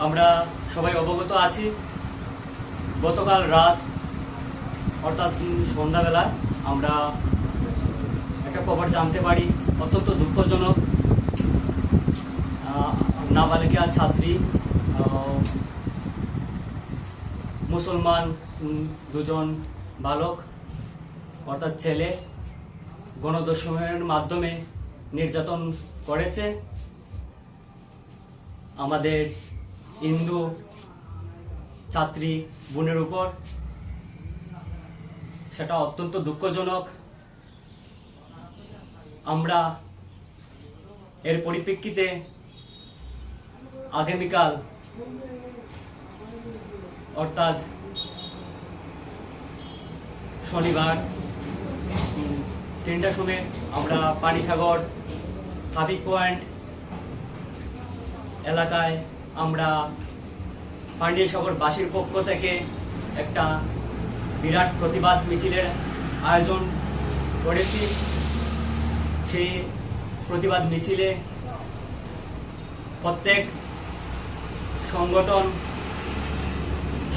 আমরা সবাই অবগত আছি, গতকাল রাত অর্থাৎ সন্ধ্যাবেলায় আমরা একটা খবর জানতে পারি, অত্যন্ত দুঃখজনক। নাবালিকা ছাত্রী, মুসলমান দুজন বালক অর্থাৎ ছেলে গণধর্ষণের মাধ্যমে নির্যাতন করেছে আমাদের হিন্দু ছাত্রী বোনের উপর। সেটা অত্যন্ত দুঃখজনক। আমরা এর পরিপ্রেক্ষিতে আগামীকাল অর্থাৎ শনিবার 3টার সময় আমরা পানিসাগর ট্রাফিক পয়েন্ট এলাকায় আমরা পানিসাগরবাসীর পক্ষ থেকে একটা বিরাট প্রতিবাদ মিছিলের আয়োজন করেছি। সেই প্রতিবাদ মিছিলে প্রত্যেক সংগঠন,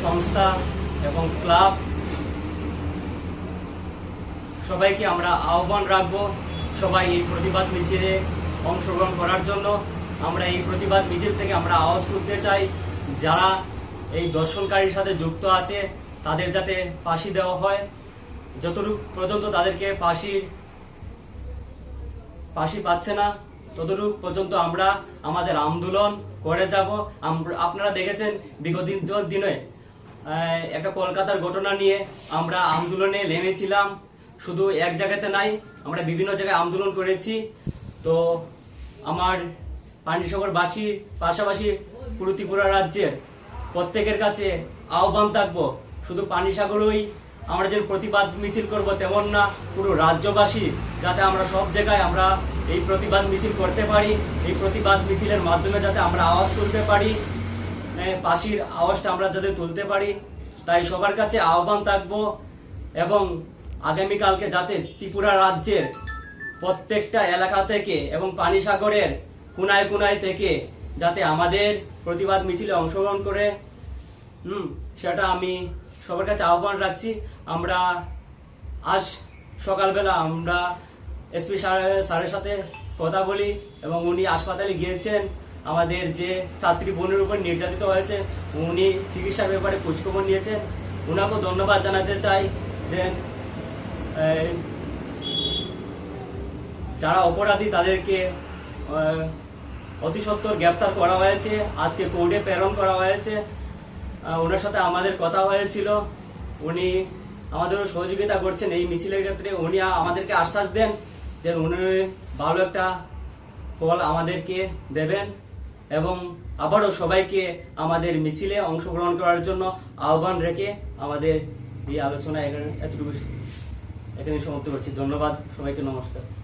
সংস্থা এবং ক্লাব সবাইকে আমরা আহ্বান রাখবো সবাই এই প্রতিবাদ মিছিলে অংশগ্রহণ করার জন্য। আমরা এই প্রতিবাদ মিছিল থেকে আমরা আওয়াজ তুলতে চাই, যারা এই দর্শনকারীর সাথে যুক্ত আছে তাদের যাতে ফাঁসি দেওয়া হয়। যতটুকু পর্যন্ত তাদেরকে ফাঁসি পাচ্ছে না ততটুকু পর্যন্ত আমরা আমাদের আন্দোলন করে যাব। আপনারা দেখেছেন বিগত দিনে একটা কলকাতার ঘটনা নিয়ে আমরা আন্দোলনে নেমেছিলাম। শুধু এক জায়গাতে নাই, আমরা বিভিন্ন জায়গায় আন্দোলন করেছি। তো আমার পানিসাগরবাসীর পাশাপাশি পুরো ত্রিপুরা রাজ্যের প্রত্যেকের কাছে আহ্বান থাকবো, শুধু পানিসাগরই আমরা যে প্রতিবাদ মিছিল করব তেমন না, পুরো রাজ্যবাসী যাতে আমরা সব জায়গায় আমরা এই প্রতিবাদ মিছিল করতে পারি। এই প্রতিবাদ মিছিলের মাধ্যমে যাতে আমরা আওয়াজ তুলতে পারি, ফাঁসির আওয়াজটা আমরা যাতে তুলতে পারি, তাই সবার কাছে আহ্বান থাকবো। এবং আগামীকালকে যাতে ত্রিপুরা রাজ্যের প্রত্যেকটা এলাকা থেকে এবং পানিসাগরের কোনায় কোনায় থেকে যাতে আমাদের প্রতিবাদ মিছিলে অংশগ্রহণ করে, সেটা আমি সবার কাছে আহ্বান রাখছি। আমরা আজ সকালবেলা আমরা এসপি স্যারের সাথে কথা বলি এবং উনি হাসপাতালে গিয়েছেন। আমাদের যে ছাত্রী বোনের উপর নির্যাতিত হয়েছে উনি চিকিৎসার ব্যাপারে খোঁজখবর নিয়েছেন। ওনাকেও ধন্যবাদ জানাতে চাই যে যারা অপরাধী তাদেরকে অতি সত্বর গ্রেপ্তার করা হয়েছে, আজকে কোর্টে প্রেরণ করা হয়েছে। ওনার সাথে আমাদের কথা হয়েছিল, উনি আমাদেরও সহযোগিতা করছেন এই মিছিলের ক্ষেত্রে। উনি আমাদেরকে আশ্বাস দেন যে উনি ভালো একটা ফল আমাদেরকে দেবেন এবং আবারও সবাইকে আমাদের মিছিলে অংশগ্রহণ করার জন্য আহ্বান রেখে আমাদের এই আলোচনা এখানে সমাপ্ত করছি। ধন্যবাদ সবাইকে, নমস্কার।